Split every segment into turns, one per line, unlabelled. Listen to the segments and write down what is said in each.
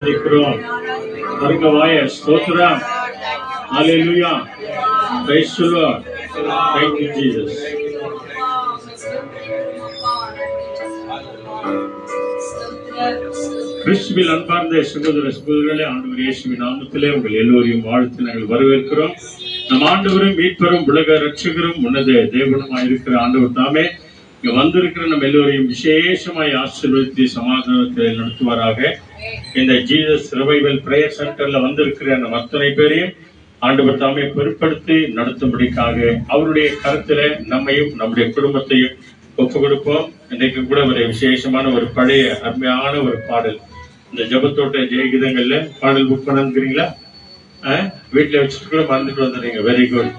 இருக்கிறோம். பரிகவாய ஸ்தோத்திரம். Hallelujah. Praise the Lord. Thank you Jesus. கிறிஸ்துவில் அன்பார்ந்த சகோதர சகோதரிகளே, ஆண்டவர் இயேசுவின் நாமத்திலே உங்கள் எல்லோரையும் வாழ்த்து நாங்கள் வரவேற்கிறோம். நம் ஆண்டவரும் மீட்பரும் உலக ரட்சகரும் உன்னத தேவனுமாய் இருக்கிற ஆண்டவர் தாமே இங்க வந்திருக்கிற நம்ம எல்லோரையும் விசேஷமாய் ஆசீர்வதித்து சமாதானத்தை நடத்துவாராக. இந்த ஜீசஸ் ரிவைவல் பிரேயர் சென்டர்ல வந்திருக்கிற நம்ம அத்தனை பேரையும் ஆண்டவர் தாமே பொறுப்படுத்தி நடத்தும்படிக்காக அவருடைய கருத்துல நம்மையும் நம்முடைய குடும்பத்தையும் ஒப்பு கொடுப்போம். இன்றைக்கு கூட ஒரு விசேஷமான ஒரு பழைய அருமையான ஒரு பாடல், இந்த ஜபத்தோட்ட ஜெயகீதங்கள்ல பாடல் புக் பண்ணுறீங்களா? வீட்டுல வச்சுட்டு கூட மறந்துட்டு வந்துடுறீங்க. Very good.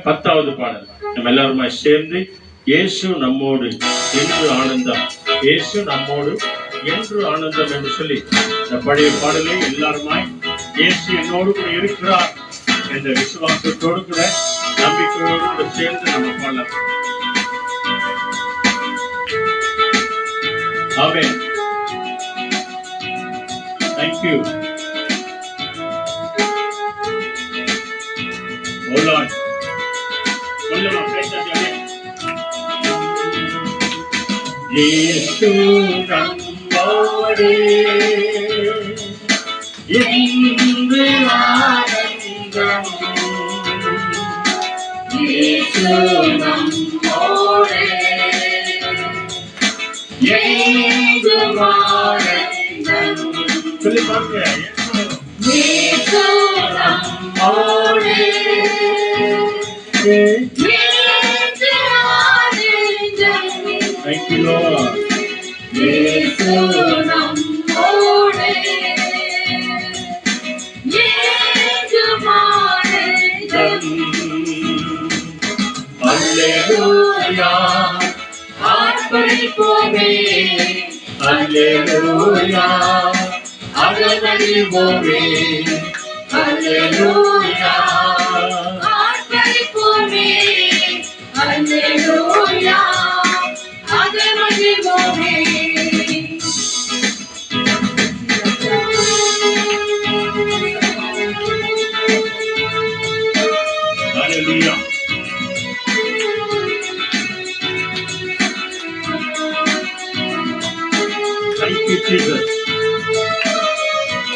10வது பாடல் நம்ம எல்லாருமா சேர்ந்து, இயேசு நம்மோடு என்று ஆனந்தம், இயேசு நம்மோடு என்று ஆனந்தம் என்று சொல்லி இந்த பழைய பாடலை எல்லாருமாய் இயேசு என்னோடு கூட இருக்கிறார் என்ற விசுவாசத்தோடு கூட நம்பிக்கையோடு கூட சேர்ந்து நம்ம பாடலாம். ஆமென். Thank you. Oh Lord. சொல்லலாம், பேசாதே. இயேசு நம்மோடு என்று ஆனந்தம், இயேசு நம்மோடு என்று ஆனந்தம். சொல்லி பாருங்க. இயேசு நம்மோடு என்று ஆனந்தம். Thank you Lord. இயேசு நம்மோடு என்று ஆனந்தம். அல்லேலூயா. ஆர்ப்பரிப்போமே. அல்லேலூயா. அகமகிழ்வோமே. அல்லேலூயா. ஆர்ப்பரிப்போமே. அல்லேலூயா. அகமகிழ்வோமே. அல்லேலூயா. Thank you Jesus.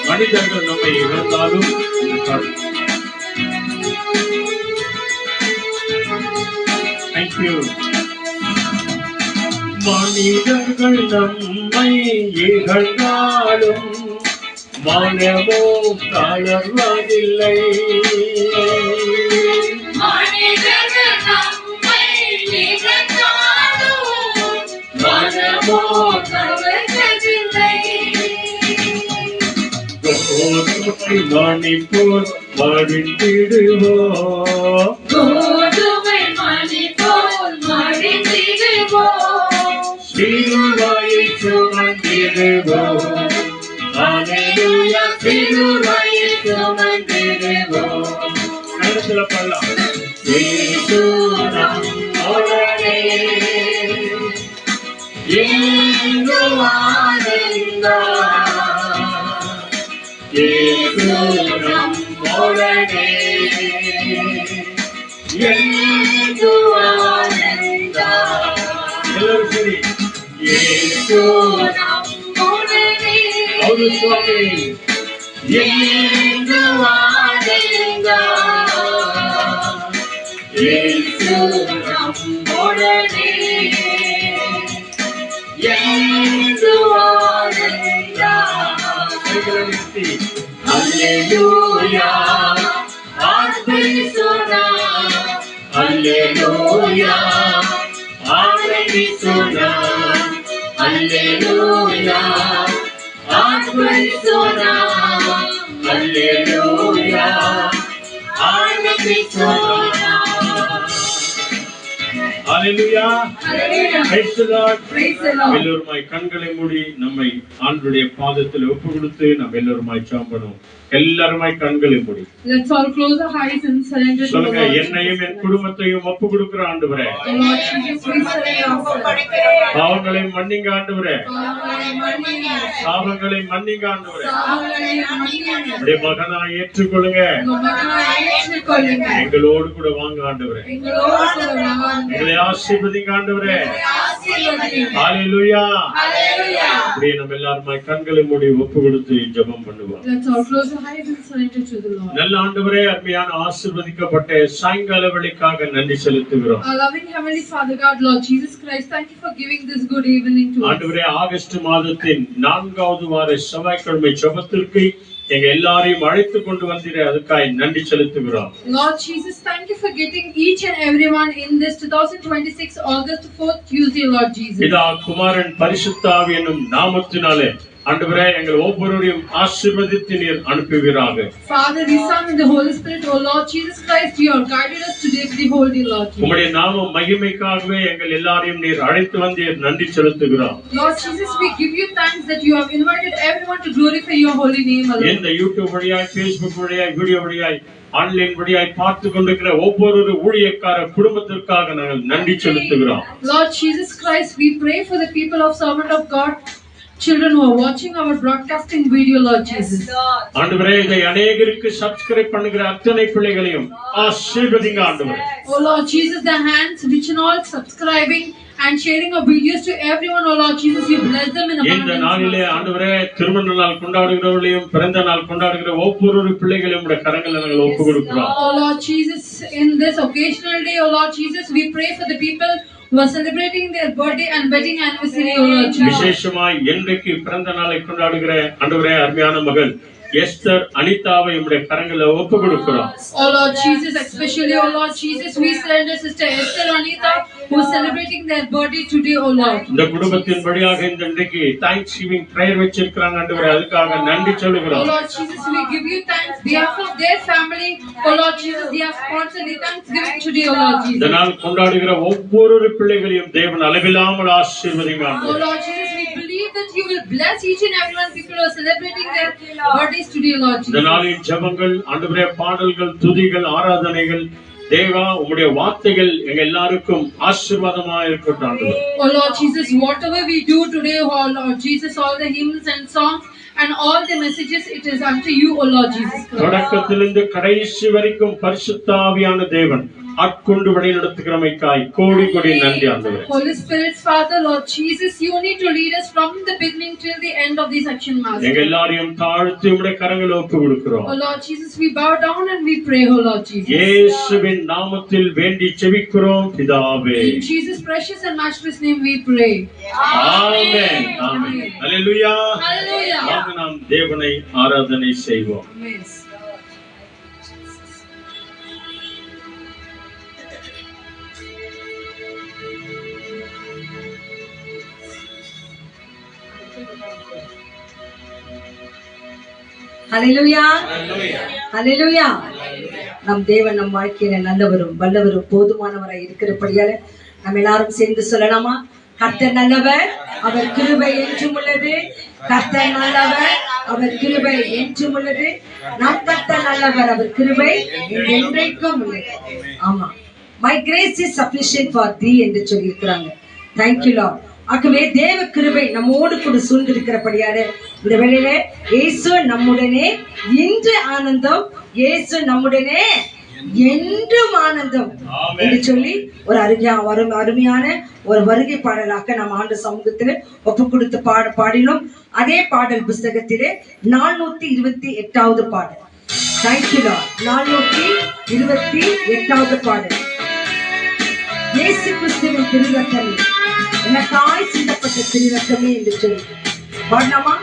மனிதர்கள் நம்மை இழந்தாலும் Thank you. மனிதர்கள் நம்மை இழந்தாலும் மனமோ தளர்வதில்லை. மனிதர்கள் நம்மை இழந்தாலும் மனமோ தளர்வதில்லை. கோதுமை மணி போல் மடிந்திடுவோம். கோதுமை மணி போல் மடிந்திடுவோம். சிலுவையை சுமந்திடுவோம். அல்லேலூயா. சிலுவையை சுமந்திடுவோம். கருத்துல பண்ணலாம். இயேசு நம்மோடே என்று ஆனந்தம். இயேசு நம்மோடே என்று ஆனந்தம். எல்லாரும் சரி. இயேசு நம்மோடே அவரு சுவாமி என்று ஆனந்தம். இயேசு நம்மோடே என்று ஆனந்தம். அல்லேலூயா. ஆர்ப்பரிப்போனா. அல்லேலூயா. ஆராதிப்போனா. அல்லேலூயா. ஆர்ப்பரிப்போனா. அல்லேலூயா. ஆராதிப்போனா. ஹalleluya. Praise the Lord.
எல்லோருமாய்
கண்களை மூடி நம்மை ஆண்டவருடைய பாதத்தில் ஒப்புக்கொடுத்து நாம் எல்லோருமாய் ஜெபம் பண்ணுவோம். எல்லாருமாய் கண்களை மூடி.
Let's all close our eyes and surrender to the
சொல்லுங்க,
Lord.
என்னையும் என் குடும்பத்தையும் ஒப்புக்கொடுக்கிற ஆண்டவரே,
Lord Jesus, we surrender ourselves.
பாவங்களை மன்னிங்க ஆண்டவரே, சாபங்களை மன்னிங்க ஆண்டவரே, உடைய மகனாய் ஏற்றுக்கொள்ளுங்க, எங்களோடு கூட வாங்க ஆண்டவரே, எங்களை ஆசீர்வதிங்க ஆண்டவரே. ஹalleluya. அப்படியே நம்ம எல்லாருமாய் கண்களை மூடி ஒப்புக்கொடுத்து ஜெபம் பண்ணுவோம்.
Let's all close our eyes and surrender to the Lord.
நல்ல ஆண்டவரே, அருமையான ஆசீர்வதிக்கப்பட்ட சாயங்கால வேளைக்காக நன்றி செலுத்துகிறோம்.
Our loving heavenly Father God, Lord Jesus Christ, thank you for giving this good evening to us.
ஆண்டவரே, ஆகஸ்ட் மாதத்தின் 4வது வார செவ்வாய்க்கிழமை ஜெபத்திற்கு எங்க எல்லாரையும் அழைத்து கொண்டு வந்தீரே, அதுக்காக நன்றி செலுத்துகிறோம்.
Lord Jesus, thank you for getting each and everyone in this 2026 August 4th Tuesday, Lord Jesus.
பிதா, குமாரன், பரிசுத்த ஆவி என்னும் நாமத்தினாலே ஆண்டவரே, எங்கள் ஒவ்வொருவரையும் ஆசீர்வதித்து நீர் அனுப்புவீராக.
Father, the Son and the Holy Spirit, O Lord Jesus Christ, you have guided us today to the holy Lord Jesus.
உம்முடைய நாம மகிமைக்காகவே எங்கள் எல்லாரையும் நீர் அழைத்து வந்தீர், நன்றி செலுத்துகிறோம்.
Lord Jesus, we give you thanks that you have invited everyone to glorify your holy name alone.
இந்த யூடியூப் வழியாய், Facebook வழியாய், வீடியோ வழியாய், ஆன்லைன் வழியாய் பார்த்து கொண்டிருக்கிற ஒவ்வொரு ஊழியக்கார குடும்பத்திற்காக நாங்கள் நன்றி செலுத்துகிறோம்.
Lord Jesus Christ, we pray for the people of servant of God, children who are watching our broadcasting video, Lord Jesus.
ஆண்டவரே, இதை அநேகருக்கு சப்ஸ்கிரைப் பண்ணுகிற அத்தனை பிள்ளைகளையும் ஆசீர்வதிங்க ஆண்டவரே.
Oh Lord Jesus, the hands which are all subscribing and sharing our videos to everyone, oh Lord Jesus, you bless them in abundance.
இந்த நாளிலே ஆண்டவரே, திருமண நாள் கொண்டாடுகிறவர்களையும் பிறந்த நாள் கொண்டாடுகிற ஒவ்வொரு பிள்ளைகளையும் உடைய கரங்களில் நாங்கள் ஒப்புக்கொடுக்கிறோம்.
Oh Lord Jesus, in this occasional day, oh Lord Jesus, we pray for the people who are celebrating their birthday and wedding anniversary, oh Lord Jesus.
விசேஷமாய் இன்றைக்கு பிறந்த நாளை கொண்டாடுகிற ஆண்டவரே, அருமையான மகள் எஸ்தர் அனிதாவை உடைய கரங்களில் ஒப்புக்கொடுக்கிறோம்.
Oh Lord Jesus, especially, oh Lord Jesus, we surrender Sister Esther Anita, who is celebrating their birthday today, oh Lord.
இந்த குடும்பத்தின் வழியாக இந்த இன்றைக்கு தேங்க்ஸ் கிவிங் பிரேயர் வச்சிருக்காங்க ஆண்டவரே, அதுக்காக நன்றி சொல்லுகிறோம்.
Oh Lord Jesus, we give you thanks behalf of their family, oh Lord Jesus, they have sponsored the Thanksgiving today, oh Lord Jesus.
இந்த நாள் கொண்டாடுகிற ஒவ்வொரு பிள்ளைகளையும் தேவன் அளவில்லாமல் ஆசீர்வதிங்க
Oh
ஆண்டவரே.
Lord Jesus, we believe that you will bless each and everyone people who are celebrating their birthdays today, Lord
இந்த
Jesus.
நாளின் ஜெபங்கள், ஆண்டவரே, பாடல்கள், துதிகள், ஆராதனைகள், தேவா உம்முடைய வார்த்தைகள் எங்க எல்லாருக்கும் ஆசீர்வாதமா இருக்கட்டும் ஆண்டவரே.
Oh Lord Jesus, whatever we do today, oh Lord Jesus, all the hymns and songs and all the messages, it is unto you, oh Lord Jesus Christ.
தொடக்கத்திலிருந்து கடைசி வரைக்கும் பரிசுத்த ஆவியான தேவன் ஆட்கொண்டு வழி நடத்துகிறமைக்காய் கோடி கோடி நன்றி ஆண்டவரே.
Holy Spirit's Father, Lord Jesus, you need to lead us from the beginning till the end of this action, Master.
எங்க எல்லாரையும் தாழ்த்தி உம்முடைய கரங்களில் ஒப்புக்கொடுக்கிறோம்.
Oh Lord Jesus, we bow down and we pray, oh Lord Jesus.
இயேசுவின் நாமத்தில் வேண்டி ஜெபிக்கிறோம் பிதாவே.
In Jesus' precious and matchless name we pray.
Amen. Amen. Hallelujah.
Hallelujah.
வாங்க நாம் தேவனை ஆராதனை செய்வோம்.
Amen.
ஹல்லேலூயா, ஹல்லேலூயா. நம் தேவன் நம் வாழ்க்கையில நல்லவரும் வல்லவரும் போதுமானவராய் இருக்கிறபடியால நம்ம எல்லாரும் சேர்ந்து சொல்லலாமா? கர்த்தர் நல்லவர், அவர் கிருபை என்றும் உள்ளது. கர்த்தர் நல்லவர், அவர் கிருபை என்றும் உள்ளது. நம் கர்த்தர் நல்லவர், அவர் கிருபை என்றைக்கும் உள்ளது. ஆமா, my grace is sufficient for thee என்று சொல்லி இருக்கிறாங்க. Thank you Lord. ஆகவே தேவ கிருபை நம்மோடு கூட சூழ்ந்திருக்கிறபடியால இந்த வேளையில இயேசு நம்முடனே இன்று ஆனந்தம், இயேசு நம்முடனே என்றும் ஆனந்தம் என்று சொல்லி ஒரு அருமையான ஒரு வருகை பாடலாக நாம் ஆண்டு சமூகத்தில் ஒப்பு கொடுத்து பாடினோம். அதே பாடல் புஸ்தகத்திலே 428வது பாடல். Thank you Lord. 428வது பாடல். இயேசு கிறிஸ்துவின் திருரத்தமே, எனக்காய் சிந்தப்பட்ட திருரத்தமே என்று சொல்லி பாடலாமா?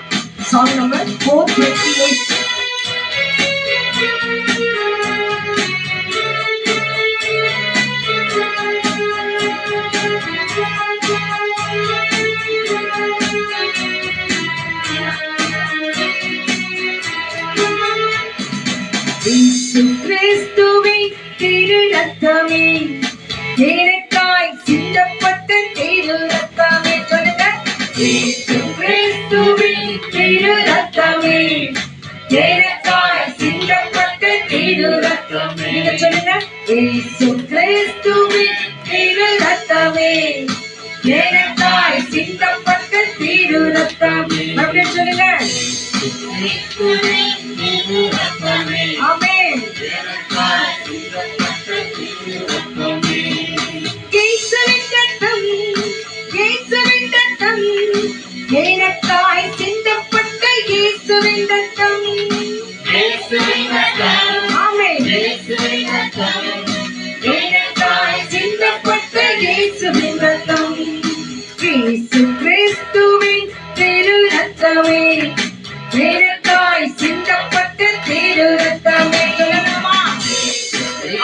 Song number 428. இயேசு கிறிஸ்துவின் திருரத்தமே, எனக்காய் சிந்த இயேசு கிறிஸ்துவின் திரு ரத்தமே எனக்காய் சிந்தப்பட்ட திரு ரத்தமே. நீங்க சொல்லுங்க, இயேசு கிறிஸ்துவின் திரு ரத்தமே எனக்காய் சிந்தப்பட்ட திரு ரத்தமே. மறுபடியும் சொல்லுங்க, ஆமென். இயேசுவின் ரத்தம், இயேசுவின் ரத்தம் எனக்காய் சிந்தப்பட்ட இயேசுவின் ரத்தம். ஆமென். எனக்காய் சிந்தப்பட்ட இயேசுவின் ரத்தம். இயேசு கிறிஸ்துவின் திரு ரத்தமே எனக்காய் சிந்தப்பட்ட திரு ரத்தமே. சொல்லலாமா?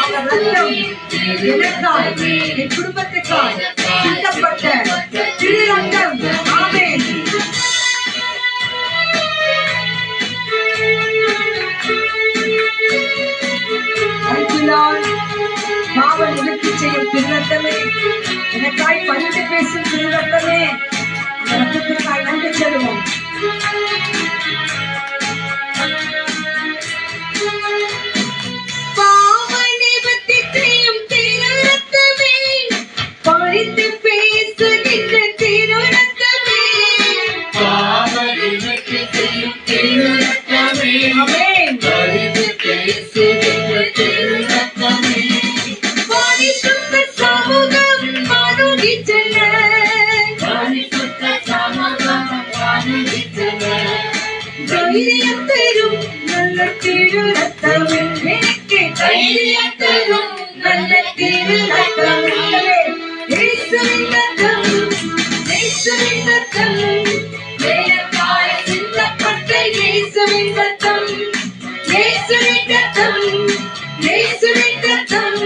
அவர் ரத்தம் எனக்காய், என் குடும்பத்துக்காய் சிந்தப்பட்ட திரு ரத்தம். ஆமென். பாவ நிவர்த்தி செய்யும் திரு ரத்தமே, எனக்காய் பரிந்து பேசும் திரு ரத்தமே, அந்த ரத்தத்திற்காய் நன்றி சொல்லுவோம். பாவ நிவர்த்தி செய்யும் திரு ரத்தமே, பரிந்து பேசுகின்ற திரு ரத்தமே, பாவ நிவர்த்தி செய்யும் திரு ரத்தமே. ஆமென். பரிந்து பேசுகின்ற திரு ரத்தமே, பரிசுத்த சமூகம் அணுகிச் செல்ல, பரிசுத்த சமூகம் அணுகிச் செல்ல தைரியம் தரும் நல்ல திரு ரத்தமே, எனக்கு தைரியம் தரும் நல்ல திரு ரத்தமே. இயேசுவின் ரத்தம், இயேசுவின் ரத்தம் எனக்காய் சிந்தப்பட்ட இயேசுவின் ரத்தம். இயேசுவின் ரத்தம், இயேசுவின் ரத்தம்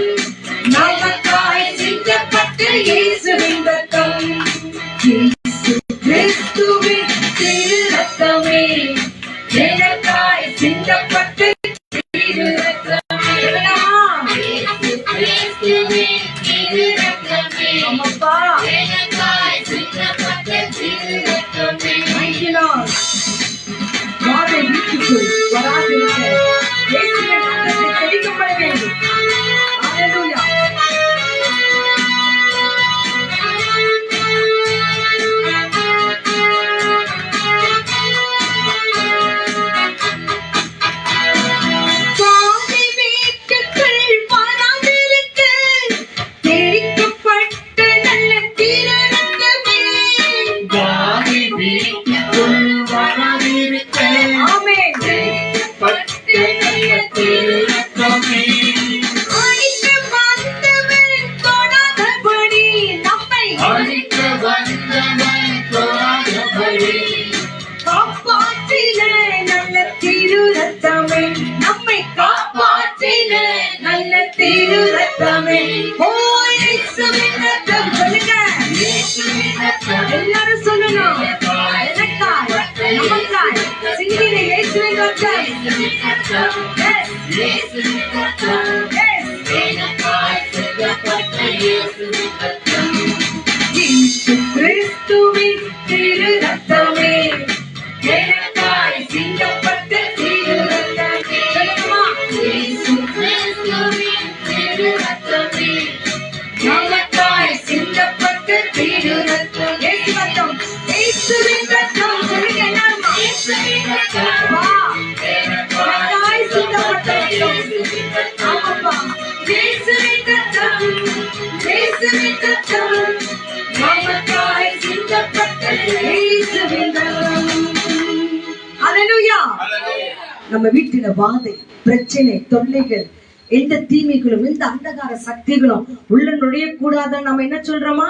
நமக்காய் சிந்தப்பட்ட இயேசுவின் ரத்தம். இயேசு கிறிஸ்துவின் திரு ரத்தமே எனக்காய் சிந்தப்பட்ட திரு ரத்தமே. இயேசு கிறிஸ்துவின் திரு ரத்தமே அம்மா எனக்காய் சிந்தப்பட்ட திரு ரத்தமே. Thank you, Lord. வாதை வீட்டுக்குள் வராதிருக்க இயேசுவின் ரத்தத்தை தெளிக்கப்பட வேண்டும். Hallelujah. வாதை வீட்டுக்குள் வராதிருக்க தெளிக்கப்பட்ட நல்ல திரு ரத்தமே. வாதை வீட்டுக்குள் வராதிருக்க ஆமென். தெளிக்கப்பட்ட நல்ல திரு ரத்தமே. அழிக்க வந்தவன் தொடாதபடி நம்மை, அழிக்க வந்தவன் தொடாதபடி காப்பாற்றின நல்ல திரு ரத்தமே, நம்மை காப்பாற்றின நல்ல திரு ரத்தமே. ஓ இயேசுவின் ரத்தம். சொல்லுங்க, இயேசுவின் ரத்தம். எல்லாரும் சொல்லணும், எனக்காய் நமக்காய் சிந்தின இயேசுவின் ரத்தம். Yes. இயேசுவின் ரத்தம். Yes. எனக்காய் சிந்தப்பட்ட இயேசுவின் ரத்தம். இயேசு கிறிஸ்துவின் திரு ரத்தமே எனக்காய் சிந்தப்பட்ட திரு ரத்தமே. சொல்லுமா? இயேசு கிறிஸ்துவின் திரு ரத்தமே நமக்காய் சிந்தப்பட்ட திரு ரத்தம். இயேசு ரத்தம், இயேசுவின் ரத்தம். சொல்லுங்க எல்லாரும், இயேசுவின் ரத்தம். வா, எனக்காய் சிந்தப்பட்ட ரத்தம். ஆமாப்பா, இயேசுவின் ரத்தம், இயேசுவின் ரத்தம் நமக்காய் சிந்தப்பட்ட இயேசுவின் ரத்தம். Hallelujah. நம்ம வீட்டில வாதை, பிரச்சனை, தொல்லைகள், எந்த தீமைகளும் எந்த அந்தகார சக்திகளும் உள்ள நுழைய கூடாதுன்னு நம்ம என்ன சொல்றோமா?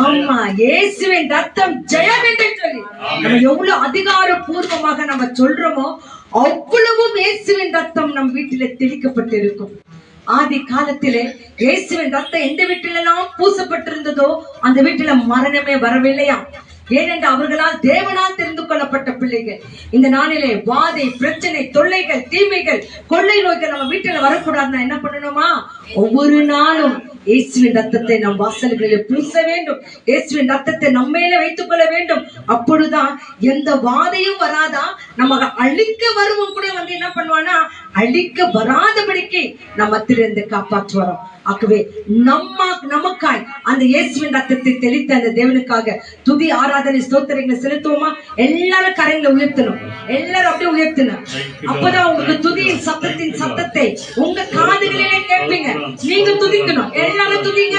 ஆமா, இயேசுவின் ரத்தம் ஜெயம் என்று சொல்லி நம்ம எவ்வளவு அதிகாரப்பூர்வமாக நம்ம சொல்றோமோ அவ்வளவும் இயேசுவின் ரத்தம் நம் வீட்டில தெளிக்கப்பட்டிருக்கும். ஆதி காலத்திலே இயேசுவின் ரத்தம் எந்த வீட்டிலெல்லாம் பூசப்பட்டிருந்ததோ அந்த வீட்டில மரணமே வரவில்லையா. ஏனென்றால் அவர்களால் தேவனால் தெரிந்து கொள்ளப்பட்ட பிள்ளைகள். இந்த நாளிலே வாதை, பிரச்சனை, தொல்லைகள், தீமைகள், கொள்ளை நோய்கள் நம்ம வீட்டுல வரக்கூடாதுன்னா என்ன பண்ணணுமா? ஒவ்வொரு நாளும் இயேசுவின் ரத்தத்தை நம் வாசல்களில் பூச வேண்டும். இயேசுவின் ரத்தத்தை நம்மையில வைத்துக் கொள்ள வேண்டும். அப்பொழுதுதான் எந்த வாதையும் வராதா. நம்ம அழிக்க வருவோம் கூட வந்து என்ன பண்ணுவானா, அழிக்க வராதபடிக்கு நம்ம மத்தியிலிருந்து காப்பாற்றுவோம். ஆகவே நமக்காய் அந்த இயேசுவின் ரத்தத்தை தெளித்த அந்த தேவனுக்காக துதி ஆராதனை ஸ்தோத்திரங்களை செலுத்துவோமா? எல்லாரும் கரையில உயர்த்தணும், எல்லாரும் அப்படியே உயர்த்தணும். அப்பதான் உங்களுக்கு துதியின் சத்தத்தை உங்க காதுகளிலே கேட்பீங்க. நீங்க துதிக்கணும், எல்லாரும் துதிங்க.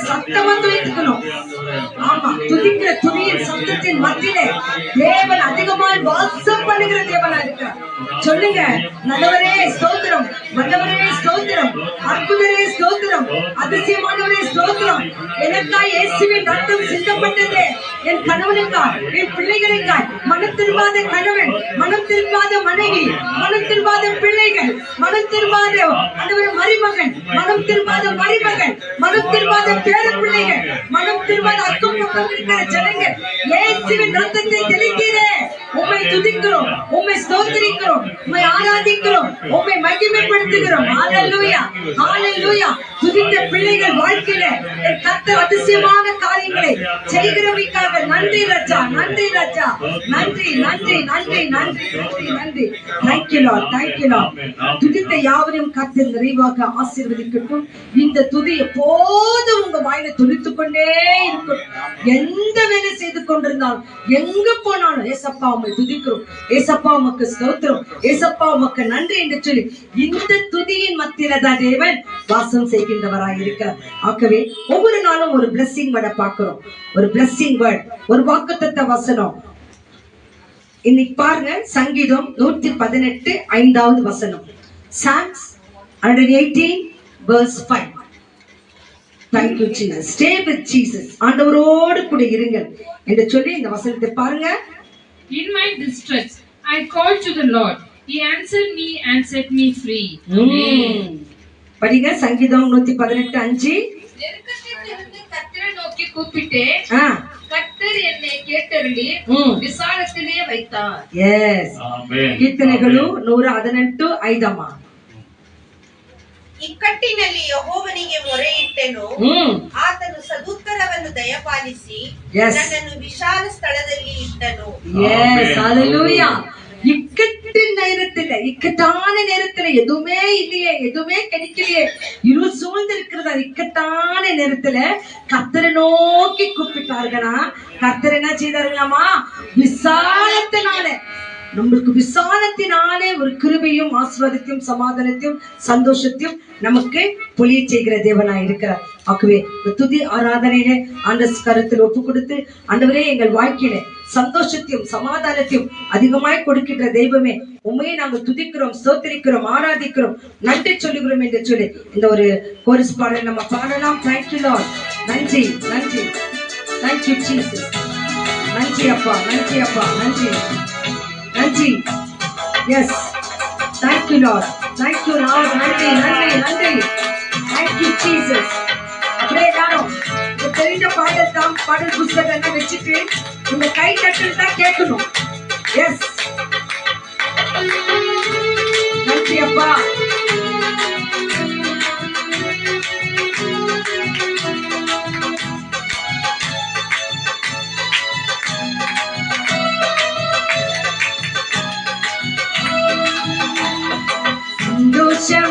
சத்தமா துதிக்கணும். ஆமா, துதிக்கிற துதியின் சத்தத்தின் மத்தியிலே தேவன் அதிகமாய் வாசம் பண்ணுகிற தேவனா இருக்கிறார். சொல்லுங்க, நல்லவரே ஸ்தோத்திரம், வல்லவரே ஸ்தோத்திரம், அற்புதரே ஸ்தோத்திரம், அதிசயமானவரே ஸ்தோத்திரம். எனக்காய் இயேசுவின் ரத்தம் சிந்தப்பட்டது. என் கணவனுக்காய், என் பிள்ளைகளுக்காய், மனம் திரும்பாத கணவன், மனம் திரும்பாத மனைவி, மனம் திரும்பாத பிள்ளைகள், மனம் திரும்பாத மருமகன், மனம் திரும்பாத மருமகன், மனம் திரும்பாத பேர பிள்ளைகள், மனம் திரும்பாத அக்கம் பக்கம் இருக்கிற ஜனங்கள் இயேசுவின் ரத்தத்தை தெளித்தீரே. உம்மை துதிக்கிறோம், உம்மை ஸ்தோத்திரிக்கிறோம், உம்மை ஆராதிக்கிறோம், உம்மை மகிமைப்படுத்துகிறோம். ஹalleluya, ஹalleluya. துதித்த பிள்ளைகள் வாழ்க்கையில கர்த்தர் அதிசயமான காரியங்களை செய்கிறவைக்காக நன்றி ராஜா, நன்றி ராஜா, நன்றி நன்றி நன்றி நன்றி நன்றி நன்றி. Thank you Lord, thank you Lord. துதித்த யாவரையும் கர்த்தர் நிறைவாக ஆசீர்வதிக்கட்டும். இந்த துதி எப்போதும் உங்க வாயில துதித்துக் கொண்டே இருக்கும். எந்த வேலை செய்து கொண்டிருந்தாலும், எங்க போனாலும் ஏசப்பா உம்மை துதிக்கிறோம், ஏசப்பா உமக்கு ஸ்தோத்திரம், ஏசப்பா உமக்கு நன்றி என்று சொல்லி இந்த துதியின் மத்தியில தான் தேவன் வாசம் செய்கின்றவராய் இருக்கிறார். ஆகவே ஒவ்வொரு நாளும் ஒரு பிளெஸிங் வேர்டை பார்க்கிறோம், ஒரு பிளெஸிங் வேர்ட், ஒரு வாக்குத்தத்த வசனம். இன்னைக்கு பாருங்க, சங்கீதம் 118 5வது வசனம். Psalms 118 verse 5. Thank you Jesus. Stay with Jesus. ஆண்டவரோடு கூட இருங்கள் என்று சொல்லி இந்த வசனத்தை பாருங்க.
In my distress I called to the Lord. He answered me and set me free.
படிங்க, சங்கீதம் 118 5.
நெருக்கத்திலிருந்து கர்த்தரை நோக்கி கூப்பிட்டேன், கர்த்தர் என்னை கேட்டருளி விசாலத்திலே வைத்தார்.
எஸ், ஆமென். ಕೀರ್ತನೆಗಳು 118 5.
ಇಕ್ಕಟ್ಟಿನಲ್ಲಿ ಯೆಹೋವನಿಗೆ ಮೊರೆಯಿಟ್ಟೆನು, ಆತನು ಸದುತ್ತರವನ್ನು ದಯಪಾಲಿಸಿ ನನ್ನನ್ನು ವಿಶಾಲ ಸ್ಥಳದಲ್ಲಿ ಇಟ್ಟನು.
எஸ், ஹalleluya. இக்கட்டான நேரத்துல எதுவுமே இல்லையே, எதுவுமே கிடைக்கலையே, இருள் சூழ்ந்து இருக்கிறதா இக்கட்டான நேரத்துல கர்த்தரை நோக்கி கூப்பிட்டார்களா, கர்த்தர் என்ன செய்தார்களாமா, விசாலத்தினால, நம்மளுக்கு விசாலத்தினாலே ஒரு கிருபையும் ஆசீர்வாதத்தையும் சமாதானத்தையும் சந்தோஷத்தையும் நமக்கு பொழிய செய்கிற தேவனாய் இருக்கிறார். ஆகவே துதி ஆராதனையில ஆண்ட கருத்தில் ஒப்பு கொடுத்து, ஆண்டவரே எங்கள் வாழ்க்கையில சந்தோஷத்தையும் சமாதானத்தையும் அதிகமாய் கொடுக்கின்ற தெய்வமே, உண்மையை நாங்கள் துதிக்கிறோம், ஸ்தோத்திரிக்கிறோம், ஆராதிக்கிறோம், நன்றி சொல்லுகிறோம் என்று சொல்லி இந்த ஒரு கோரஸ் பாடல் நம்ம பாடலாம். தேங்க்யூ லார்ட், நன்றி நன்றி, தேங்க்யூ ஜீசஸ், நன்றி அப்பா, நன்றி அப்பா, நன்றி நன்றி. Yes, thank you lord, thank you Lord, நன்றி நன்றி நன்றி, தேங்க்யூ ஜீசஸ். அப்படியே எல்லாரும் தெரிந்த பாடல் தான், பாடல் புத்தகம் வச்சுட்டு இந்த கை தட்டல் தான் கேட்கணும். எஸ், நன்றி அப்பா.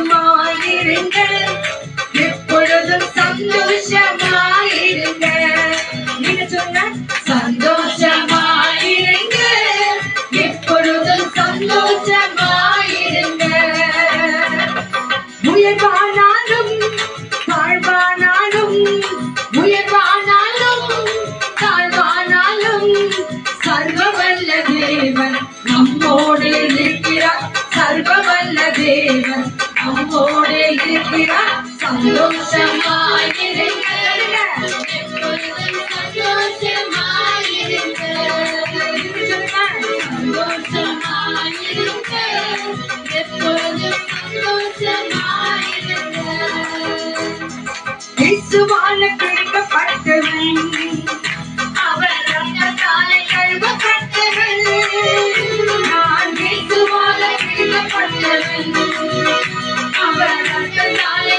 சந்தோஷமாயிருங்கள், எப்பொழுதும் சந்தோஷமாயிருங்கள். நீங்க சொல்லுங்க, சந்தோஷமாயிருங்கள், எப்பொழுதும் சந்தோஷமாயிருங்கள். உயர்வானாலும் தாழ்வானாலும், உயர்வானாலும் தாழ்வானாலும், சர்வவல்ல தேவன் நம்மோடு இருக்கிறார், சர்வவல்ல தேவன் நம்மோடு இருக்கிறார். சந்தோஷமாயிருங்கள், எப்பொழுதும் சந்தோஷமாயிருங்கள், சந்தோஷமாயிருங்கள், எப்பொழுதும் சந்தோஷமாயிருங்கள். இயேசுவால் பிடிக்கப்பட்டவன், அவர் ரத்தத்தாலே கழுவப்பட்டவன், நான் இயேசுவால் பிடிக்கப்பட்டவன், அவர் ரத்தத்தாலே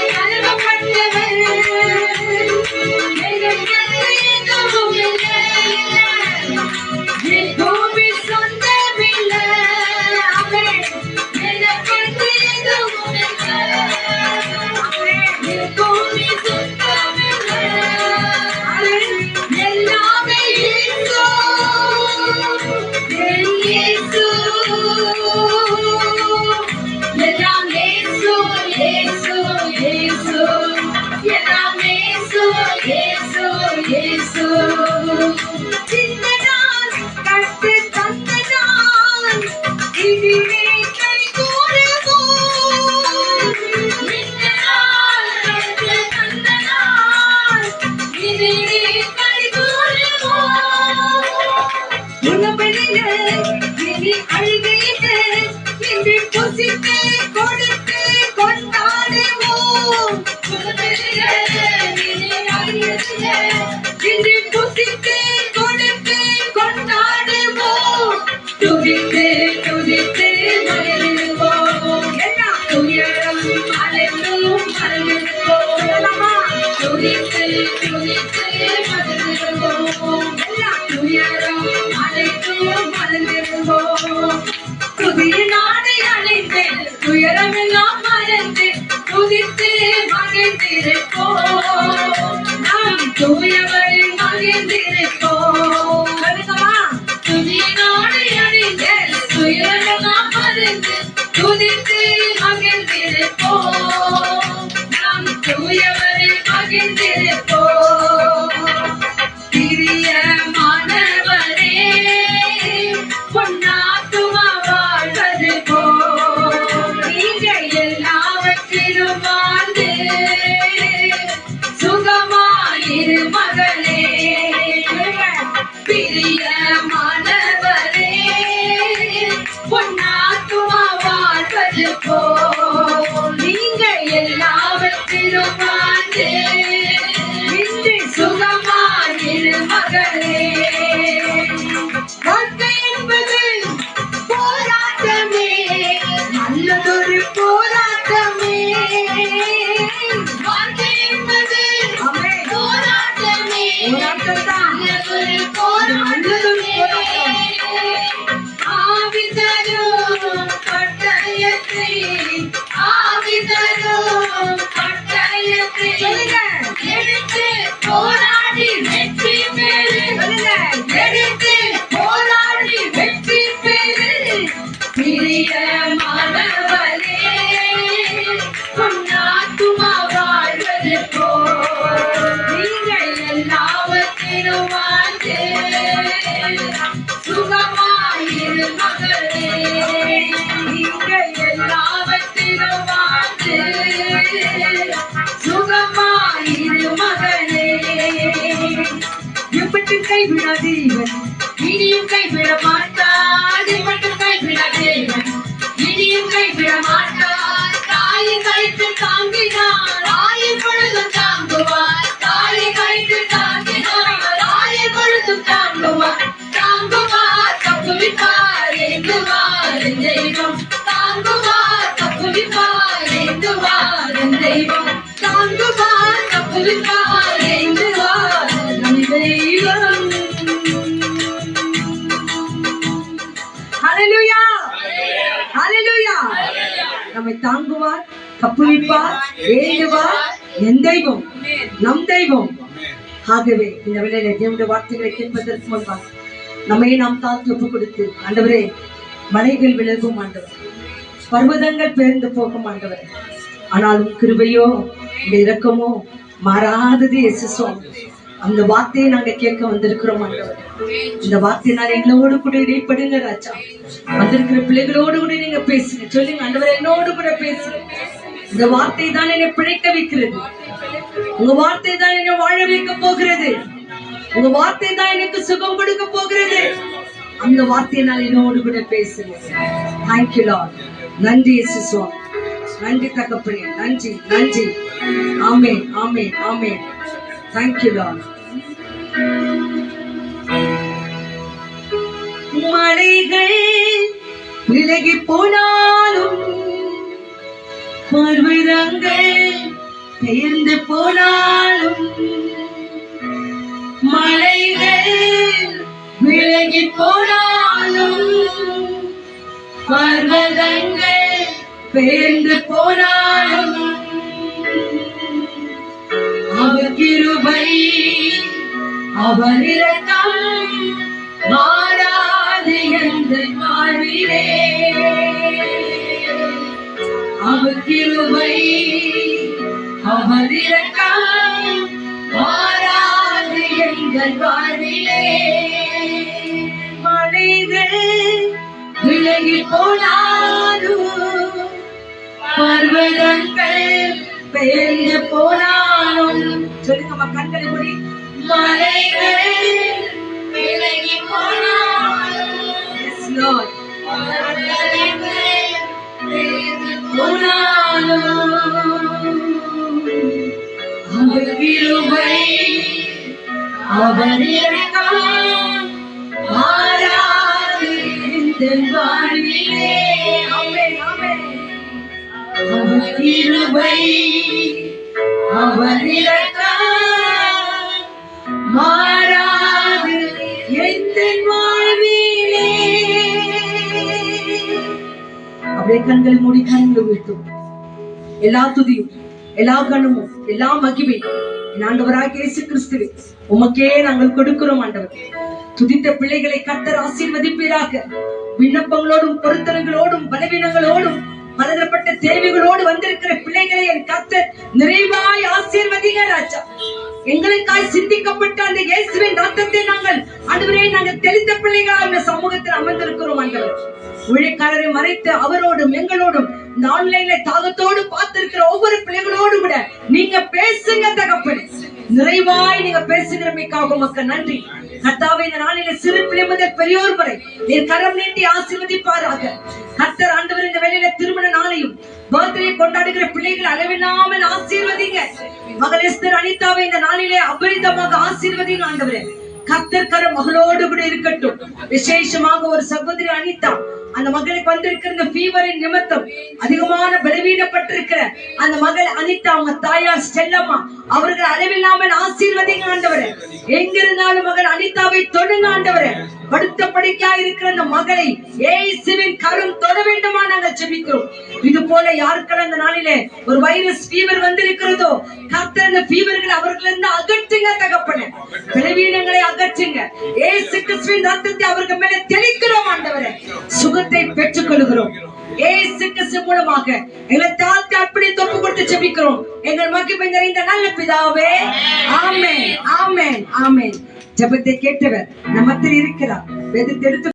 இயேசு எல்லாம் இயேசு இயேசு இயேசு எல்லாம் இயேசு இயேசு இயேசு சின்னதால் கட்டு தந்ததால் இதிலே கை கூறுவோம் சின்னதால் கட்டு தந்ததால் இதிலே கை கூறுவோம் உணவெளியே இனி அழுகையிலே இன்று புசித்து கொடுத்து கொண்டாடுவோம் உணவெளியே இனி அழுகையிலே இன்று புசித்து கொடுத்து கொண்டாடுவோம் துதித்து துதித்து மகிழ்வோம் எல்லா துயரம் அனைத்தும் மறந்திடுவோம் துதித்து துதித்து மகிழ்வோம் எல்லா துயரம் அனைத்தும் மறந்திடுவோம் புதிய நாடை அழைத்து துயரமெல்லாம் மறந்து துதித்து மகிழ்ந்திருப்போம் நாம் தூயவரின் மகிழ்ந்திருப்போம் புதிய நாடை அழைத்து துயரமெல்லாம் மறந்து துதித்து மகிழ்ந்திருப்போம் நாம் தூயவரின் மகிழ்ந்திருப்போம் பிரியமானவரே பொன்னாத்துமா வாழ்வது போல் நீங்க எல்லாவற்றிலும் வாழ்ந்து சுகமாயிரு மகளே பிரியமானவரே பொன்னாத்துமா வாழ்வது போல் நீங்க எல்லாவற்றிலும் வாழ்ந்து இன்று சுகமாயிரு மகளே வாழ்க்கை என்பது போராட்டமே நல்லதொரு போராட்டமே வாழ்க்கை என்பது போராட்டமே நல்லதொரு போராட்டமே ஆவிதரும் பட்டயத்தை ஆவிதரும் பட்டயத்தை எடுத்து போராடி வெற்றி பெறு எடுத்து போராடி வெற்றி பெறு பிரியமானவரே பொன்னாத்துமா வாழ்வது போல் நீங்கள் எல்லாவற்றிலும் வாழ்ந்து சுகமாயிரு மகளே நீங்கள் எல்லாவற்றிலும் வாழ்ந்து சுகமாயிரு மகளே எப்படி கைவிடாதீவன் இனியும் கைவிட மாட்டார் எப்படி கைவிடாதீவன் இனியும் கைவிட மாட்டார் தாயை கைத்து தாங்கினார் தாயை பொழுதும் தாங்குவார் தாயை கைத்து தாங்கினார் தாயை பொழுதும் தாங்குவார் தாங்குவார் தப்புவிப்பார் ஏந்துவார் தெய்வம் தாங்குவார் தப்புவிப்பார் ஏந்துவார் தெய்வம் தாங்குவார் தப்புவிப்பார் ஏந்துவார் நம் தெய்வம். ஹல்லேலூயா ஹல்லேலூயா நம்மை தாங்குவார் கப்புவிப்பார் ஏந்துவார் என் தெய்வம் நம் தெய்வம். ஆகவே இந்த வேளையில தேவனுடைய வார்த்தைகளை கேட்பதற்கு முன்பாக நம்மை நாம் தாழ்த்தி ஒப்புக் கொடுத்து ஆண்டவரே மலைகள் விலகும் ஆண்டவர் பர்வதங்கள் பெயர்ந்து போகும் ஆண்டவர் ஆனாலும் கிருபையோ இந்த இரக்கமோ மாறாதது இயேசு சுவாமி. அந்த வார்த்தையை நாங்க கேட்க வந்திருக்கிறோம் ஆண்டவர். இந்த வார்த்தையினால் எங்களோடு கூட இடைப்படுங்க ராஜா. வந்திருக்கிற பிள்ளைகளோடு கூட நீங்க பேசுங்க சொல்லுங்க ஆண்டவர் என்னோடு கூட பேசுங்க. இந்த வார்த்தை தான் என்னை பிழைக்க வைக்கிறது. உங்க வார்த்தை தான் என்னை வாழ வைக்க போகிறது. உங்க வார்த்தை தான் எனக்கு சுகம் கொடுக்க போகிறது. அந்த வார்த்தையினால் என்னோடு கூட பேசுங்க. Thank you Lord. நன்றி இயேசு சுவாமி. நன்றி தகப்பனே. நன்றி நன்றி. Amen amen amen. Thank you Lord. மலைகள் விலகி போனாலும் பர்வதங்கள் பெயர்ந்து போனாலும் மலைகள் விலகி போனாலும் பர்வதங்கள் பெயர்ந்து போனாலும் அவர் கிருபை அவர் இரக்கம் மாறாது எங்கள் வாழ்விலே அவர் கிருபை அவர் இரக்கம் மாறாது எங்கள் வாழ்விலே. மழைகள் விலகி போனாலும் பர்வதங்கள் பெயர்ந்து போனாலும் சொல்லுங்க கண்களை மூடி. மலைகள் விலகி போனாலும் yes Lord போனாலும் அவர் கிருபை அவர் இரக்கம் மாறாது எங்கள் வாழ்விலே. ஆமென் ஆமென். அவர் கிருபை அவர் இரக்கம் மாறாது எங்கள் வாழ்விலே. அப்படியே கண்களை மூடி கண்களை விட்டும் எல்லா துதியும் எல்லா கனமும் எல்லா மகிமையும் என் ஆண்டவராகிய இயேசு கிறிஸ்துவே உமக்கே நாங்கள் கொடுக்கிறோம். ஆண்டவர் துதித்த பிள்ளைகளை கர்த்தர் ஆசீர்வதிப்பீராக. விண்ணப்பங்களோடும் பொருத்தனைகளோடும் பலவீனங்களோடும் பலதரப்பட்ட தேவைகளோடு வந்திருக்கிற பிள்ளைகளை என் கர்த்தர் நிறைவாய் ஆசீர்வதிங்க ராஜா. எங்களுக்காய் சிந்திக்கப்பட்ட அந்த இயேசுவின் ரத்தத்தை நாங்கள் ஆண்டவரே நாங்கள் தெளிந்த பிள்ளைகளாக இந்த சமூகத்தில் அமர்ந்திருக்கிறோம். ஆண்டவர் ஊழியக்காரரை மறைத்து அவரோடும் எங்களோடும் இந்த ஆன்லைன்ல தாகத்தோடு பார்த்திருக்கிற ஒவ்வொரு பிள்ளைகளோடு கூட நீங்க பேசுங்க தகப்பனே. நிறைவாய் நீங்க பேசுகிறமைக்காக உமக்கு நன்றி கர்த்தாவே. இந்த நாளில சிறு பிள்ளை முதல் பெரியோர் வரை நீர் கரம் நீட்டி ஆசீர்வதிப்பாராக. கர்த்தர் ஆண்டவர் இந்த வேளையில திருமண நாளையும் பர்த்டே கொண்டாடுகிற பிள்ளைகள் அளவில்லாமல் ஆசீர்வதிங்க. மகள் எஸ்தர் அனிதாவை இந்த நாளிலே அபரிதமாக ஆசீர்வதிங்க ஆண்டவரே. கர்த்தர் கரம் மகளோடு கூட இருக்கட்டும். விசேஷமாக ஒரு சகோதரி அனிதா அந்த மகளுக்கு வந்திருக்கிற இந்த ஃபீவரின் நிமித்தம் அதிகமான பலவீனப்பட்டிருக்கிற அந்த மகள் அனிதா அவங்க தாயார் ஸ்டெல்லம்மா அவர்கள் அளவில்லாமல் ஆசீர்வதிங்க ஆண்டவரே. எங்கிருந்தாலும் மகள் அனிதாவை தொடுங்க ஆண்டவரே. படுத்த படுக்கையா இருக்கிற அந்த மகளை இயேசுவின் கரம் தொட வேண்டுமா நாங்கள் ஜெபிக்கிறோம். இது போல யாருக்கெல்லாம் அந்த நாளிலே ஒரு வைரஸ் ஃபீவர் வந்திருக்கிறதோ கர்த்தர் அந்த ஃபீவர்களை அவர்களிருந்து அகற்றுங்க தகப்பனே. பலவீனங்களை அகற்றுங்க. இயேசு கிறிஸ்துவின் ரத்தத்தை அவர்கள் மேல தெளிக்கிறோம் ஆண்டவரே. சுகத்தை பெற்றுக் கொள்கிறோம் இயேசு கிறிஸ்து மூலமாக. எங்களை தாழ்த்தி அப்படி தொப்பு கொடுத்து ஜெபிக்கிறோம் எங்கள் மகிமை நிறைந்த நல்ல பிதாவே. ஆமென் ஆமென் ஆமென். ஜெபத்தை கேட்டவர் நம்மத்தில் இருக்கிறார். வேதத்தை எடுத்து